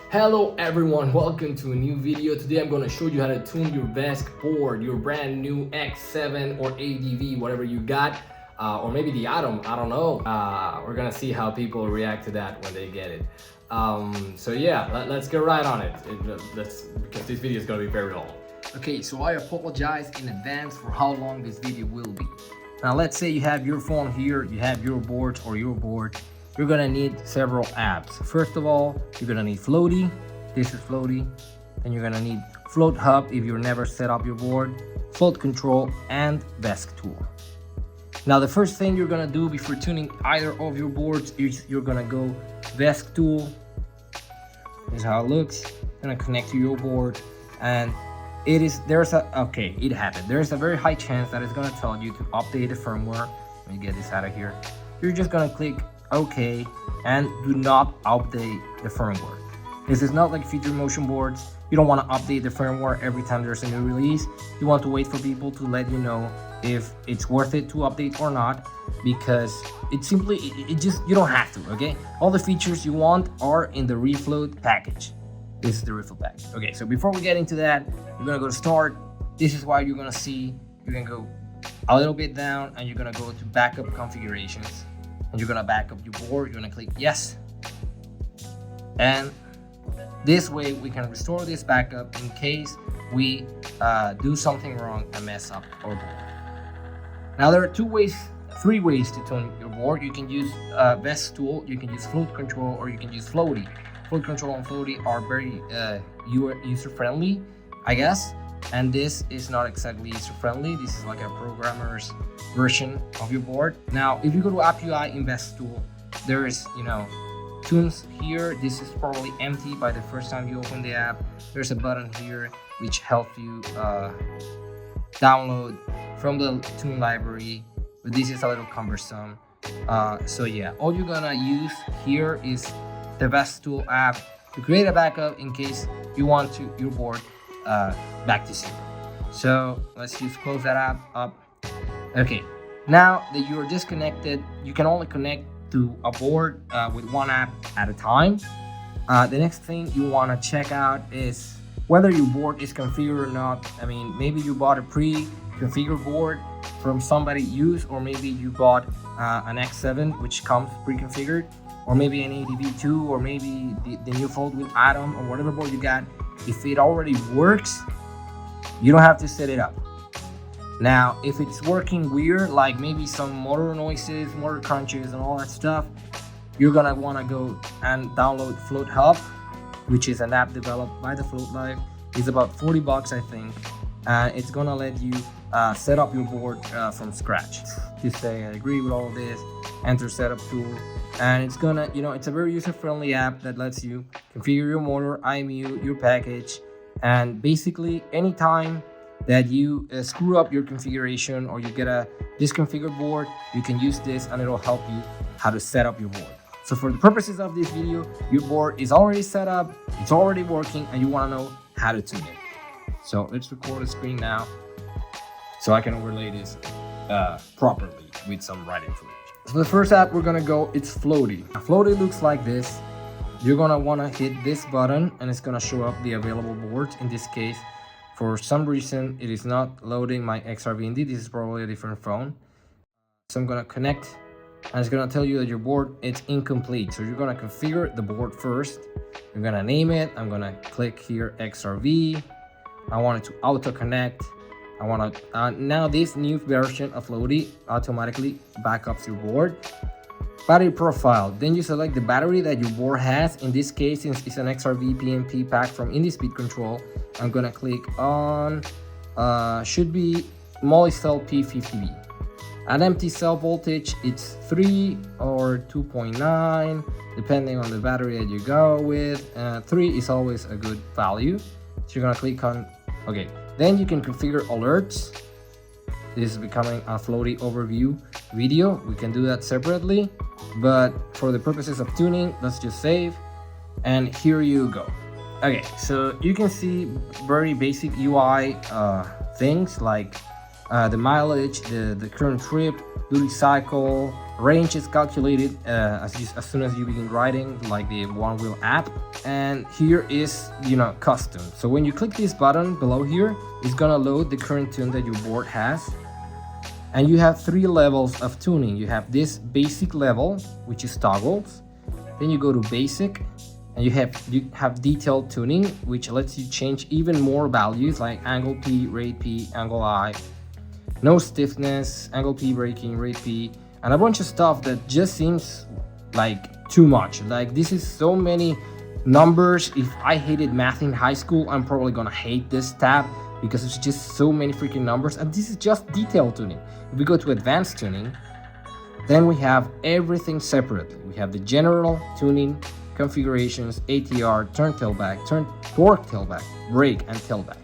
Hello everyone, welcome to a new video. Today I'm going to show you how to tune your Vesc board, your brand new X7 or ADV, whatever you got, or maybe the Atom, I don't know. We're going to see how people react to that when they get it. So yeah, let's get right on it, because this video is going to be very long. Okay, so I apologize in advance for how long this video will be. Now let's say you have your phone here, you have your board or your board. You're gonna need several apps. First of all, you're gonna need Floaty. This is Floaty. Then you're gonna need Float Hub if you've never set up your board, Float Control, and Vesc Tool. Now the first thing you're gonna do before tuning either of your boards is you're gonna go Vesc Tool. This is how it looks. Gonna connect to your board, and it happened. There's a very high chance that it's gonna tell you to update the firmware. Let me get this out of here. You're just gonna click OK and do not update the firmware. This is not like feature motion boards. You don't want to update the firmware every time there's a new release. You want to wait for people to let you know if it's worth it to update or not, because you don't have to. Okay, all the features you want are in the refloat package. This is the refloat package. Okay, so before we get into that, you're gonna go to start. This is why you're gonna see, you're gonna go a little bit down and you're gonna go to backup configurations. And you're gonna back up your board. You're gonna click yes, and this way we can restore this backup in case we do something wrong and mess up our board. Now there are three ways to tune your board. You can use Vesc Tool, you can use Float Control, or you can use Floaty. Float Control and Floaty are very user friendly, I guess. And this is not exactly user friendly. This is like a programmer's version of your board. Now, if you go to App UI in Vesc Tool, there is, tunes here. This is probably empty by the first time you open the app. There's a button here which helps you download from the tune library, but this is a little cumbersome. So yeah, all you're gonna use here is the Vesc Tool app to create a backup in case you want your board back to zero. So let's just close that app up. Okay, now that you are disconnected, you can only connect to a board with one app at a time. The next thing you want to check out is whether your board is configured or not. I mean, maybe you bought a pre-configured board from somebody used, or maybe you bought an X7 which comes pre-configured, or maybe an ADV2, or maybe the new Fold with Atom, or whatever board you got. If it already works, you don't have to set it up. Now, if it's working weird, like maybe some motor noises, motor crunches, and all that stuff, you're gonna want to go and download Float Hub, which is an app developed by the Float Live. It's about $40, I think, and it's gonna let you set up your board from scratch. Just say I agree with all of this, enter setup tool, and it's gonna, it's a very user-friendly app that lets you configure your motor, IMU, your package, and basically anytime that you screw up your configuration or you get a disconfigured board, you can use this and it'll help you how to set up your board. So for the purposes of this video, your board is already set up, it's already working, and you want to know how to tune it. So let's record a screen now so I can overlay this properly with some right information. So the first app we're gonna go, it's Floaty. Floaty looks like this. You're gonna wanna hit this button and it's gonna show up the available boards. In this case, for some reason, it is not loading my XRV. This is probably a different phone. So I'm gonna connect and it's gonna tell you that your board is incomplete. So you're gonna configure the board first. You're gonna name it. I'm gonna click here XRV. I want it to auto connect. I want to now this new version of Floaty automatically backups your board. Battery profile. Then you select the battery that your board has. In this case, since it's an XRV PMP pack from IndySpeed Control, I'm gonna click on should be Molicel P50B. At empty cell voltage, it's 3 or 2.9, depending on the battery that you go with. 3 is always a good value. So you're gonna click on OK. Then you can configure alerts. This is becoming a Floaty Overview video. We can do that separately, but for the purposes of tuning, let's just save. And here you go. Okay, so you can see very basic UI things like the mileage, the current trip, duty cycle, range is calculated as soon as you begin riding, like the one wheel app. And here is, custom. So when you click this button below here, it's gonna load the current tune that your board has. And you have 3 levels of tuning. You have this basic level, which is toggles. Then you go to basic, and you have detailed tuning, which lets you change even more values like angle P, rate P, angle I, no stiffness, angle P braking, rate P, and a bunch of stuff that just seems like too much. Like, this is so many numbers. If I hated math in high school, I'm probably gonna hate this tab because it's just so many freaking numbers. And this is just detailed tuning. If we go to advanced tuning, then we have everything separately. We have the general tuning, configurations, ATR, turn tailback, torque tailback, brake, and tailback.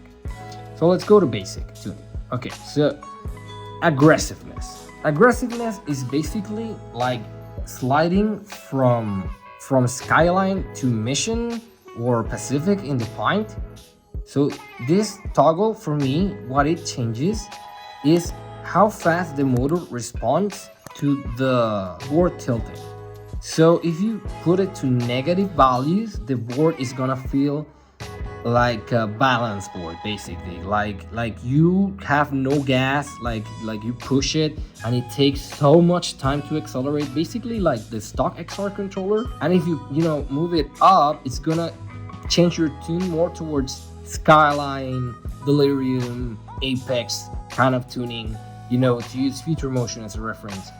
So let's go to basic tuning. Okay, so aggressiveness. Aggressiveness is basically like sliding from Skyline to Mission or Pacific in the Pint. So this toggle, for me, what it changes is how fast the motor responds to the board tilting. So if you put it to negative values, the board is gonna feel like a balance board, basically. Like you have no gas, like you push it and it takes so much time to accelerate, basically like the stock XR controller. And if you move it up, it's gonna change your tune more towards Skyline, Delirium, Apex kind of tuning, to use Future Motion as a reference.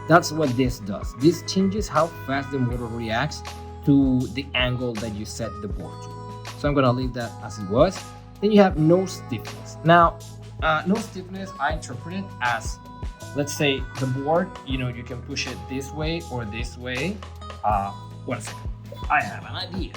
That's what this does. This changes how fast the motor reacts to the angle that you set the board to. So I'm gonna leave that as it was. Then you have no stiffness. Now, no stiffness, I interpret it as, let's say the board, you can push it this way or this way. 1 second, I have an idea.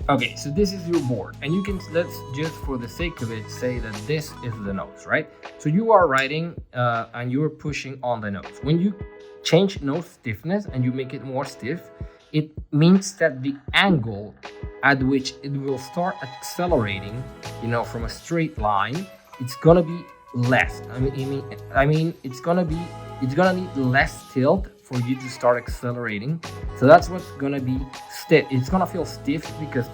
Okay, so this is your board, and let's just for the sake of it say that this is the nose, right? So you are riding and you're pushing on the nose. When you change nose stiffness and you make it more stiff, it means that the angle at which it will start accelerating, from a straight line, it's gonna be less. I mean, it's gonna need less tilt for you to start accelerating. So that's what's gonna be stiff. It's gonna feel stiff because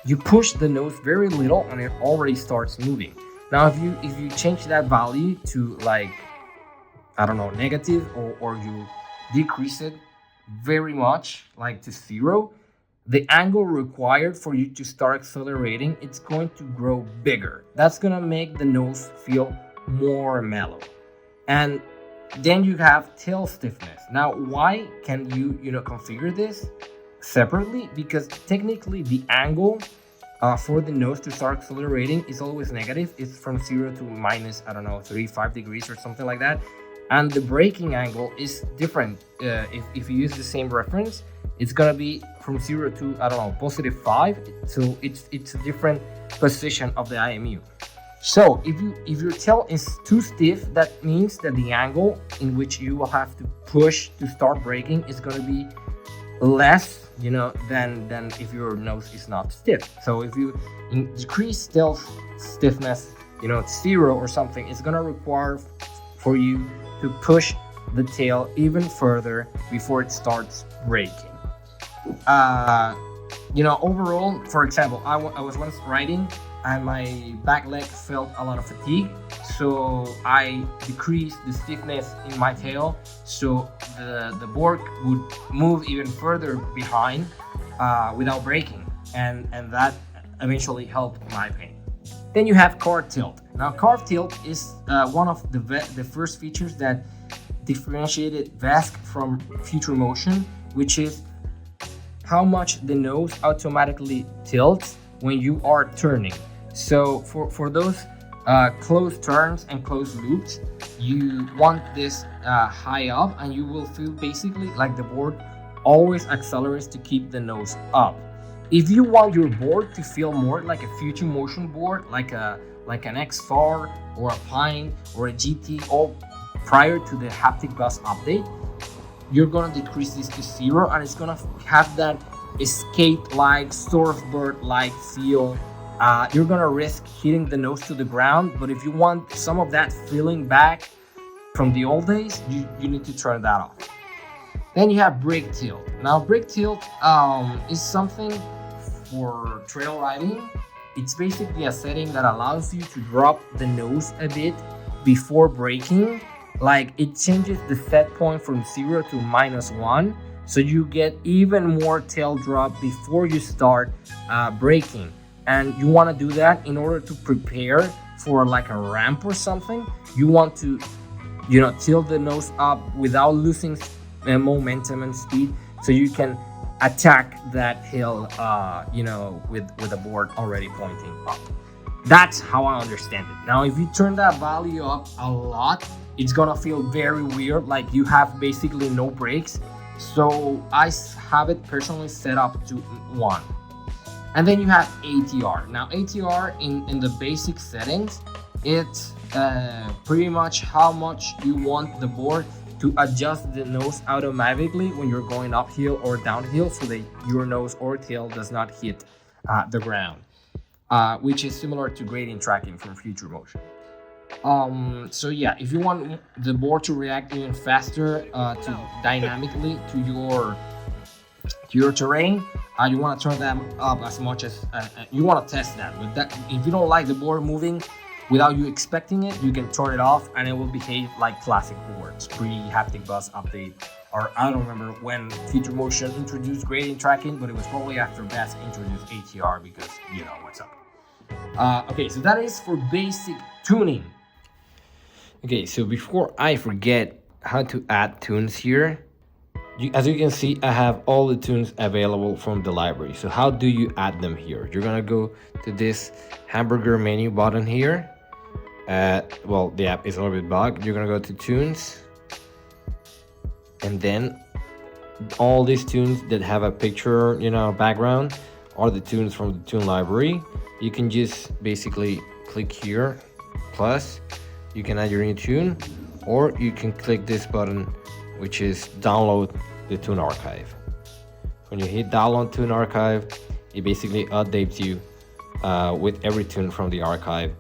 you push the nose very little and it already starts moving. Now if you change that value to, like, I don't know, negative, or you decrease it very much, like to 0, the angle required for you to start accelerating, it's going to grow bigger. That's gonna make the nose feel more mellow. And then you have tail stiffness. Now, why can you configure this separately? Because technically the angle for the nose to start accelerating is always negative. It's from 0 to minus, I don't know, 35 degrees or something like that. And the braking angle is different. If you use the same reference, it's gonna be from 0 to, I don't know, positive 5. So it's a different position of the IMU. So if your tail is too stiff, that means that the angle in which you will have to push to start braking is going to be less, than if your nose is not stiff. So if you decrease tail stiffness, 0 or something, it's going to require for you to push the tail even further before it starts braking. Overall, for example, I was once riding and my back leg felt a lot of fatigue, so I decreased the stiffness in my tail, so the board would move even further behind without braking, and that eventually helped my pain. Then you have carve tilt. Now, carve tilt is one of the first features that differentiated Vesc from Future Motion, which is how much the nose automatically tilts when you are turning. So for those closed turns and closed loops, you want this high up, and you will feel basically like the board always accelerates to keep the nose up. If you want your board to feel more like a Future Motion board, like an XR or a Pine or a GT, all prior to the haptic bus update, you're gonna decrease this to 0, and it's gonna have that escape-like, surfboard-like feel you're gonna risk hitting the nose to the ground. But if you want some of that feeling back from the old days, you need to turn that off. Then you have brake tilt. Now brake tilt is something for trail riding. It's basically a setting that allows you to drop the nose a bit before braking. Like it changes the set point from 0 to -1, so you get even more tail drop before you start braking. And you want to do that in order to prepare for like a ramp or something. You want to, you know, tilt the nose up without losing momentum and speed, so you can attack that hill, you know, with the board already pointing up. That's how I understand it. Now, if you turn that value up a lot, it's gonna feel very weird, like you have basically no brakes. So I have it personally set up to 1. And then you have ATR. Now ATR in the basic settings, it's pretty much how much you want the board to adjust the nose automatically when you're going uphill or downhill, so that your nose or tail does not hit the ground, which is similar to gradient tracking from Future Motion. So yeah, if you want the board to react even faster to dynamically to your terrain, you want to turn them up as much as you want to test that. But that, if you don't like the board moving without you expecting it, you can turn it off and it will behave like classic boards, pre-haptic bus update. Or I don't remember when Future Motion introduced gradient tracking, but it was probably after Vesc introduced ATR, because you know what's up. Okay, so that is for basic tuning. Okay, so before I forget how to add tunes here, as you can see, I have all the tunes available from the library. So how do you add them here? You're gonna go to this hamburger menu button here. Well, the app is a little bit bugged. You're gonna go to tunes, and then all these tunes that have a picture, you know, background, are the tunes from the tune library. You can just basically click here, plus you can add your new tune, or you can click this button, which is download the tune archive. When you hit download tune archive, it basically updates you with every tune from the archive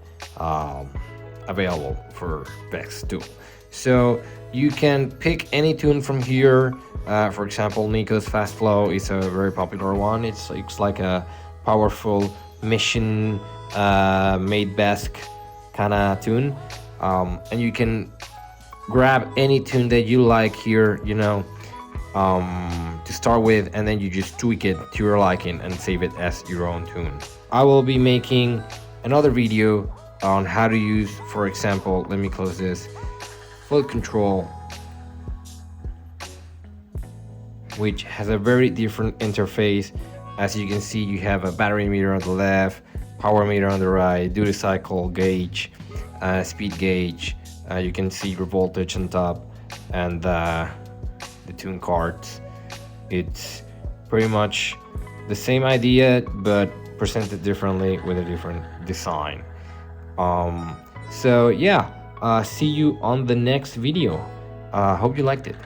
available for Vesc too. So you can pick any tune from here. For example, Nico's Fast Flow is a very popular one. It's like a powerful mission made Vesc kind of tune. And you can grab any tune that you like here, you know, to start with, and then you just tweak it to your liking and save it as your own tune. I will be making another video on how to use, for example, let me close this, float control, which has a very different interface. As you can see, you have a battery meter on the left, power meter on the right, duty cycle gauge, speed gauge. You can see your voltage on top, and the tune cards. It's pretty much the same idea, but presented differently with a different design. So yeah, see you on the next video. Hope you liked it.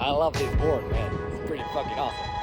I love this board, man. It's pretty fucking awesome.